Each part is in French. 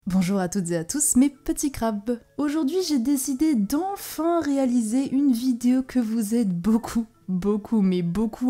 Bonjour à toutes et à tous mes petits crabes. Aujourd'hui j'ai décidé d'enfin réaliser une vidéo que vous êtes beaucoup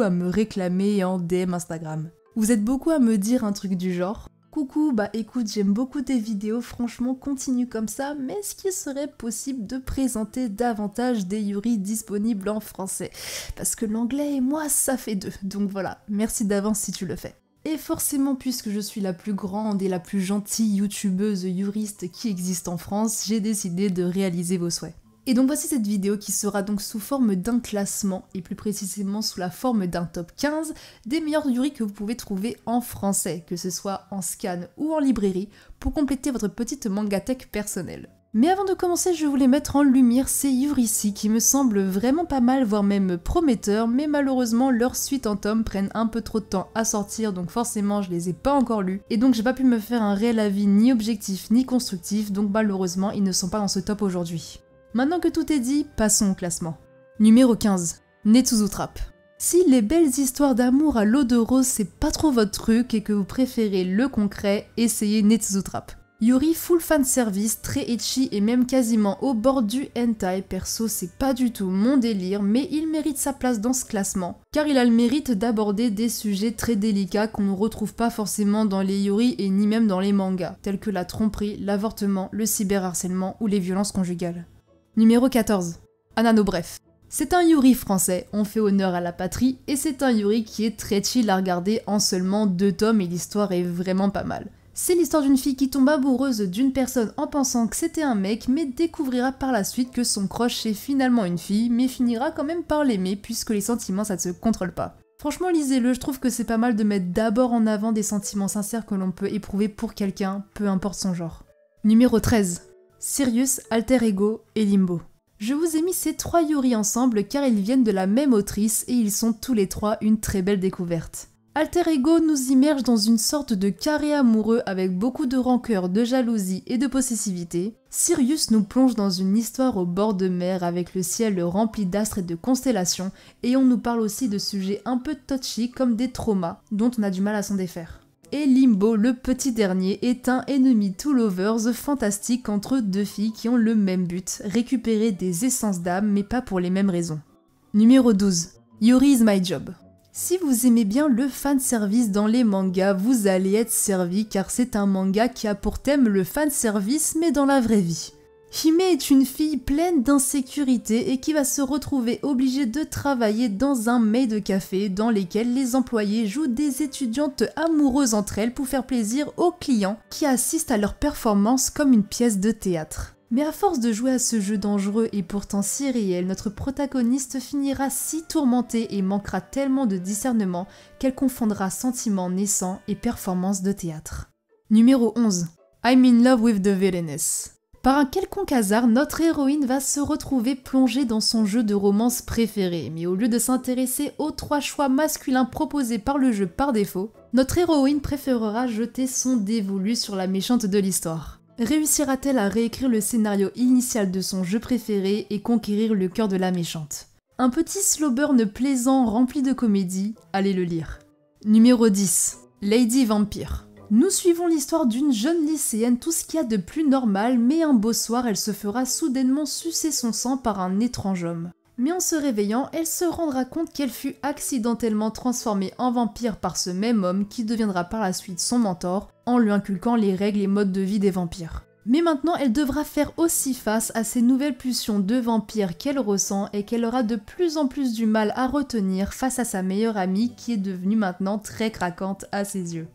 à me réclamer en DM Instagram. Vous êtes beaucoup à me dire un truc du genre: coucou, écoute, j'aime beaucoup tes vidéos, franchement continue comme ça, mais est-ce qu'il serait possible de présenter davantage des Yuri disponibles en français? Parce que l'anglais et moi ça fait deux, donc voilà, merci d'avance si tu le fais. Et forcément, puisque je suis la plus grande et la plus gentille youtubeuse yuriste qui existe en France, j'ai décidé de réaliser vos souhaits. Et donc voici cette vidéo qui sera donc sous forme d'un classement, et plus précisément sous la forme d'un top 15 des meilleurs yuri que vous pouvez trouver en français, que ce soit en scan ou en librairie, pour compléter votre petite mangatech personnelle. Mais avant de commencer, je voulais mettre en lumière ces yuri-ci qui me semblent vraiment pas mal, voire même prometteurs, mais malheureusement leurs suites en tomes prennent un peu trop de temps à sortir, donc forcément je les ai pas encore lus, et donc j'ai pas pu me faire un réel avis ni objectif ni constructif, donc malheureusement ils ne sont pas dans ce top aujourd'hui. Maintenant que tout est dit, passons au classement. Numéro 15, Netsuzu Trap. Si les belles histoires d'amour à l'eau de rose c'est pas trop votre truc et que vous préférez le concret, essayez Netsuzu Trap. Yuri full fanservice, très ecchi et même quasiment au bord du hentai, perso c'est pas du tout mon délire, mais il mérite sa place dans ce classement, car il a le mérite d'aborder des sujets très délicats qu'on ne retrouve pas forcément dans les yuri et ni même dans les mangas, tels que la tromperie, l'avortement, le cyberharcèlement ou les violences conjugales. Numéro 14. Anano Bref. C'est un yuri français, on fait honneur à la patrie, et c'est un yuri qui est très chill à regarder en seulement 2 tomes et l'histoire est vraiment pas mal. C'est l'histoire d'une fille qui tombe amoureuse d'une personne en pensant que c'était un mec, mais découvrira par la suite que son crush est finalement une fille, mais finira quand même par l'aimer puisque les sentiments ça ne se contrôle pas. Franchement lisez-le, je trouve que c'est pas mal de mettre d'abord en avant des sentiments sincères que l'on peut éprouver pour quelqu'un, peu importe son genre. Numéro 13. Sirius, Alter Ego et Limbo. Je vous ai mis ces 3 yuri ensemble car ils viennent de la même autrice et ils sont tous les 3 une très belle découverte. Alter Ego nous immerge dans une sorte de carré amoureux avec beaucoup de rancœur, de jalousie et de possessivité. Sirius nous plonge dans une histoire au bord de mer avec le ciel rempli d'astres et de constellations, et on nous parle aussi de sujets un peu touchy comme des traumas dont on a du mal à s'en défaire. Et Limbo, le petit dernier, est un enemy to lovers fantastique entre 2 filles qui ont le même but, récupérer des essences d'âme mais pas pour les mêmes raisons. Numéro 12. Yuri is my job. Si vous aimez bien le fanservice dans les mangas, vous allez être servi car c'est un manga qui a pour thème le fanservice mais dans la vraie vie. Hime est une fille pleine d'insécurité et qui va se retrouver obligée de travailler dans un maid café dans lequel les employés jouent des étudiantes amoureuses entre elles pour faire plaisir aux clients qui assistent à leur performance comme une pièce de théâtre. Mais à force de jouer à ce jeu dangereux et pourtant si réel, notre protagoniste finira si tourmentée et manquera tellement de discernement qu'elle confondra sentiments naissants et performance de théâtre. Numéro 11. I'm in love with the villainess. Par un quelconque hasard, notre héroïne va se retrouver plongée dans son jeu de romance préféré, mais au lieu de s'intéresser aux 3 choix masculins proposés par le jeu par défaut, notre héroïne préférera jeter son dévolu sur la méchante de l'histoire. Réussira-t-elle à réécrire le scénario initial de son jeu préféré et conquérir le cœur de la méchante? Un petit slow burn plaisant rempli de comédie, allez le lire. Numéro 10. Lady Vampire. Nous suivons l'histoire d'une jeune lycéenne, tout ce qu'il y a de plus normal, mais un beau soir elle se fera soudainement sucer son sang par un étrange homme. Mais en se réveillant, elle se rendra compte qu'elle fut accidentellement transformée en vampire par ce même homme qui deviendra par la suite son mentor en lui inculquant les règles et modes de vie des vampires. Mais maintenant, elle devra faire aussi face à ces nouvelles pulsions de vampire qu'elle ressent et qu'elle aura de plus en plus du mal à retenir face à sa meilleure amie qui est devenue maintenant très craquante à ses yeux.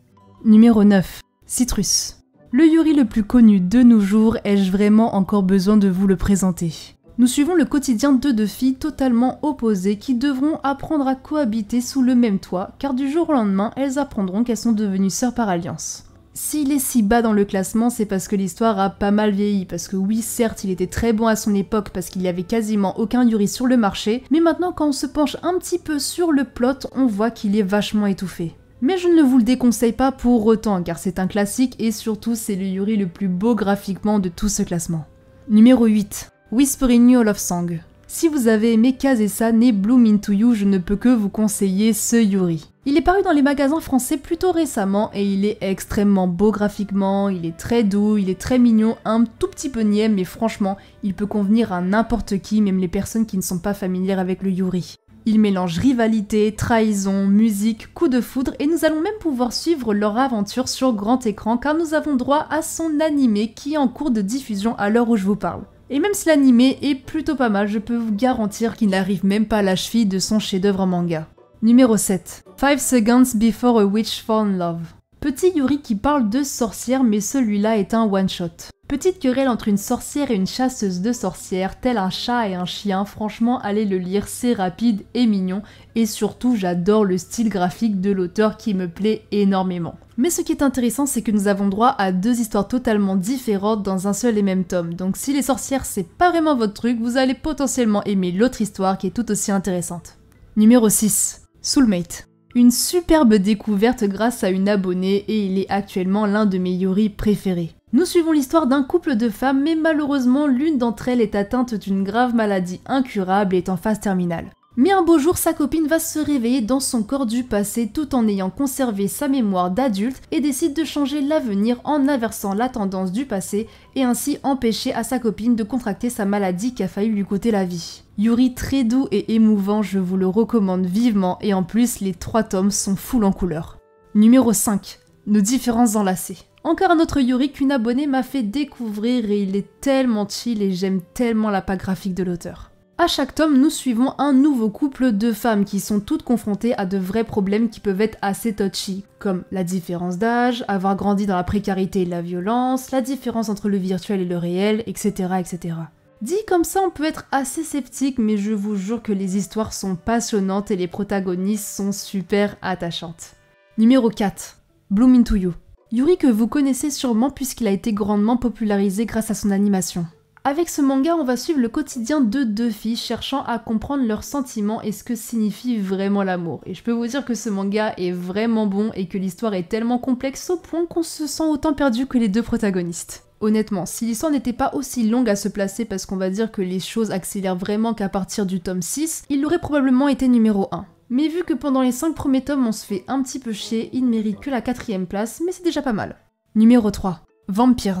Numéro 9. Citrus. Le yuri le plus connu de nos jours, ai-je vraiment encore besoin de vous le présenter? Nous suivons le quotidien de 2 filles totalement opposées qui devront apprendre à cohabiter sous le même toit, car du jour au lendemain, elles apprendront qu'elles sont devenues sœurs par alliance. S'il est si bas dans le classement, c'est parce que l'histoire a pas mal vieilli, parce que oui, certes, il était très bon à son époque parce qu'il y avait quasiment aucun yuri sur le marché, mais maintenant quand on se penche un petit peu sur le plot, on voit qu'il est vachement étouffé. Mais je ne vous le déconseille pas pour autant, car c'est un classique et surtout c'est le yuri le plus beau graphiquement de tout ce classement. Numéro 8. Whispering You a Love Song. Si vous avez aimé Kase-san et Bloom Into You, je ne peux que vous conseiller ce Yuri. Il est paru dans les magasins français plutôt récemment et il est extrêmement beau graphiquement, il est très doux, il est très mignon, un tout petit peu niais, mais franchement, il peut convenir à n'importe qui, même les personnes qui ne sont pas familières avec le Yuri. Il mélange rivalité, trahison, musique, coup de foudre et nous allons même pouvoir suivre leur aventure sur grand écran car nous avons droit à son animé qui est en cours de diffusion à l'heure où je vous parle. Et même si l'animé est plutôt pas mal, je peux vous garantir qu'il n'arrive même pas à la cheville de son chef-d'œuvre en manga. Numéro 7. 5 Seconds Before a Witch Fall in Love. Petit Yuri qui parle de sorcière, mais celui-là est un one-shot. Petite querelle entre une sorcière et une chasseuse de sorcières, tel un chat et un chien, franchement allez le lire, c'est rapide et mignon, et surtout j'adore le style graphique de l'auteur qui me plaît énormément. Mais ce qui est intéressant, c'est que nous avons droit à deux histoires totalement différentes dans un seul et même tome, donc si les sorcières c'est pas vraiment votre truc, vous allez potentiellement aimer l'autre histoire qui est tout aussi intéressante. Numéro 6. Soulmate. Une superbe découverte grâce à une abonnée et il est actuellement l'un de mes Yuri préférés. Nous suivons l'histoire d'un couple de femmes, mais malheureusement l'une d'entre elles est atteinte d'une grave maladie incurable et est en phase terminale. Mais un beau jour, sa copine va se réveiller dans son corps du passé tout en ayant conservé sa mémoire d'adulte et décide de changer l'avenir en inversant la tendance du passé et ainsi empêcher à sa copine de contracter sa maladie qui a failli lui coûter la vie. Yuri très doux et émouvant, je vous le recommande vivement et en plus les 3 tomes sont full en couleur. Numéro 5. Nos différences enlacées. Encore un autre Yuri qu'une abonnée m'a fait découvrir et il est tellement chill et j'aime tellement la patte graphique de l'auteur. À chaque tome, nous suivons un nouveau couple de femmes qui sont toutes confrontées à de vrais problèmes qui peuvent être assez touchy, comme la différence d'âge, avoir grandi dans la précarité et la violence, la différence entre le virtuel et le réel, etc. etc. Dit comme ça, on peut être assez sceptique, mais je vous jure que les histoires sont passionnantes et les protagonistes sont super attachantes. Numéro 4. Bloom Into You. Yuri que vous connaissez sûrement puisqu'il a été grandement popularisé grâce à son animation. Avec ce manga, on va suivre le quotidien de 2 filles cherchant à comprendre leurs sentiments et ce que signifie vraiment l'amour. Et je peux vous dire que ce manga est vraiment bon et que l'histoire est tellement complexe au point qu'on se sent autant perdu que les 2 protagonistes. Honnêtement, si l'histoire n'était pas aussi longue à se placer parce qu'on va dire que les choses accélèrent vraiment qu'à partir du tome 6, il aurait probablement été numéro 1. Mais vu que pendant les 5 premiers tomes on se fait un petit peu chier, il ne mérite que la 4ème place, mais c'est déjà pas mal. Numéro 3. Vampires.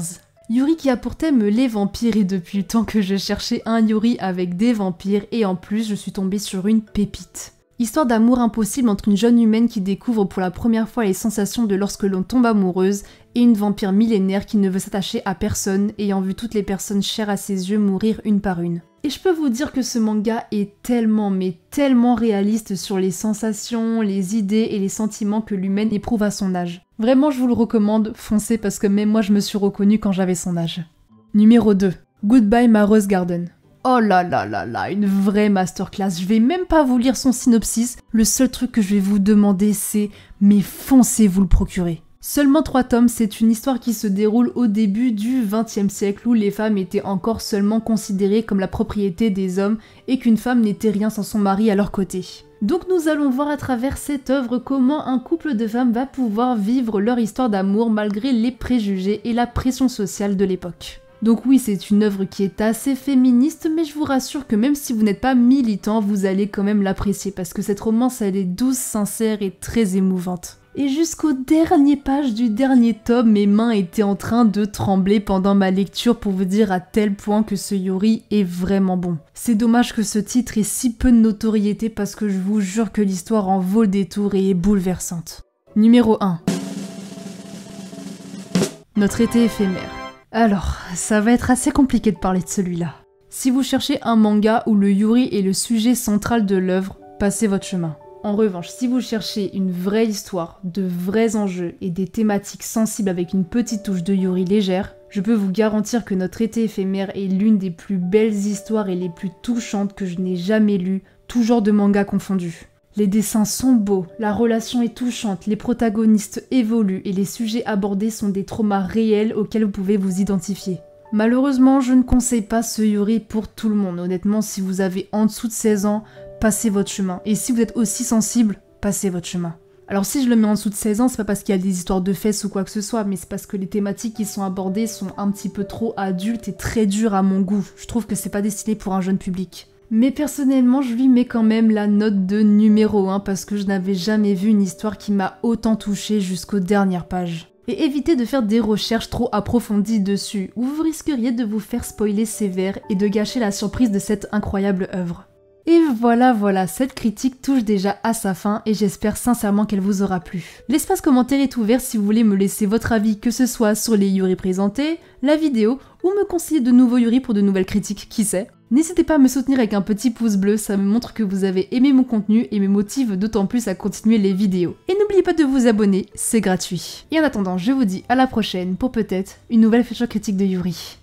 Yuri qui a pour thème les vampires et depuis le temps que je cherchais un Yuri avec des vampires et en plus je suis tombée sur une pépite. Histoire d'amour impossible entre une jeune humaine qui découvre pour la première fois les sensations de lorsque l'on tombe amoureuse et une vampire millénaire qui ne veut s'attacher à personne ayant vu toutes les personnes chères à ses yeux mourir une par une. Et je peux vous dire que ce manga est tellement mais tellement réaliste sur les sensations, les idées et les sentiments que l'humaine éprouve à son âge. Vraiment je vous le recommande, foncez parce que même moi je me suis reconnue quand j'avais son âge. Numéro 2. Goodbye My Rose Garden. Oh là là là là, une vraie masterclass. Je vais même pas vous lire son synopsis, le seul truc que je vais vous demander c'est mais foncez vous le procurer. Seulement 3 tomes, c'est une histoire qui se déroule au début du XXe siècle où les femmes étaient encore seulement considérées comme la propriété des hommes et qu'une femme n'était rien sans son mari à leur côté. Donc nous allons voir à travers cette œuvre comment un couple de femmes va pouvoir vivre leur histoire d'amour malgré les préjugés et la pression sociale de l'époque. Donc oui, c'est une œuvre qui est assez féministe, mais je vous rassure que même si vous n'êtes pas militant, vous allez quand même l'apprécier parce que cette romance elle est douce, sincère et très émouvante. Et jusqu'aux dernières pages du dernier tome, mes mains étaient en train de trembler pendant ma lecture pour vous dire à tel point que ce Yuri est vraiment bon. C'est dommage que ce titre ait si peu de notoriété parce que je vous jure que l'histoire en vaut le détour et est bouleversante. Numéro 1. Notre été éphémère. Alors, ça va être assez compliqué de parler de celui-là. Si vous cherchez un manga où le Yuri est le sujet central de l'œuvre, passez votre chemin. En revanche, si vous cherchez une vraie histoire, de vrais enjeux et des thématiques sensibles avec une petite touche de Yuri légère, je peux vous garantir que Notre été éphémère est l'une des plus belles histoires et les plus touchantes que je n'ai jamais lues, tout genre de manga confondu. Les dessins sont beaux, la relation est touchante, les protagonistes évoluent et les sujets abordés sont des traumas réels auxquels vous pouvez vous identifier. Malheureusement, je ne conseille pas ce Yuri pour tout le monde. Honnêtement, si vous avez en dessous de 16 ans, passez votre chemin. Et si vous êtes aussi sensible, passez votre chemin. Alors si je le mets en dessous de 16 ans, c'est pas parce qu'il y a des histoires de fesses ou quoi que ce soit, mais c'est parce que les thématiques qui sont abordées sont un petit peu trop adultes et très dures à mon goût. Je trouve que c'est pas destiné pour un jeune public. Mais personnellement, je lui mets quand même la note de numéro 1 parce que je n'avais jamais vu une histoire qui m'a autant touchée jusqu'aux dernières pages. Et évitez de faire des recherches trop approfondies dessus, ou vous risqueriez de vous faire spoiler sévère et de gâcher la surprise de cette incroyable œuvre. Et voilà, cette critique touche déjà à sa fin et j'espère sincèrement qu'elle vous aura plu. L'espace commentaire est ouvert si vous voulez me laisser votre avis, que ce soit sur les Yuri présentés, la vidéo, ou me conseiller de nouveaux Yuri pour de nouvelles critiques, qui sait. N'hésitez pas à me soutenir avec un petit pouce bleu, ça me montre que vous avez aimé mon contenu et me motive d'autant plus à continuer les vidéos. Et n'oubliez pas de vous abonner, c'est gratuit. Et en attendant, je vous dis à la prochaine pour peut-être une nouvelle future critique de Yuri.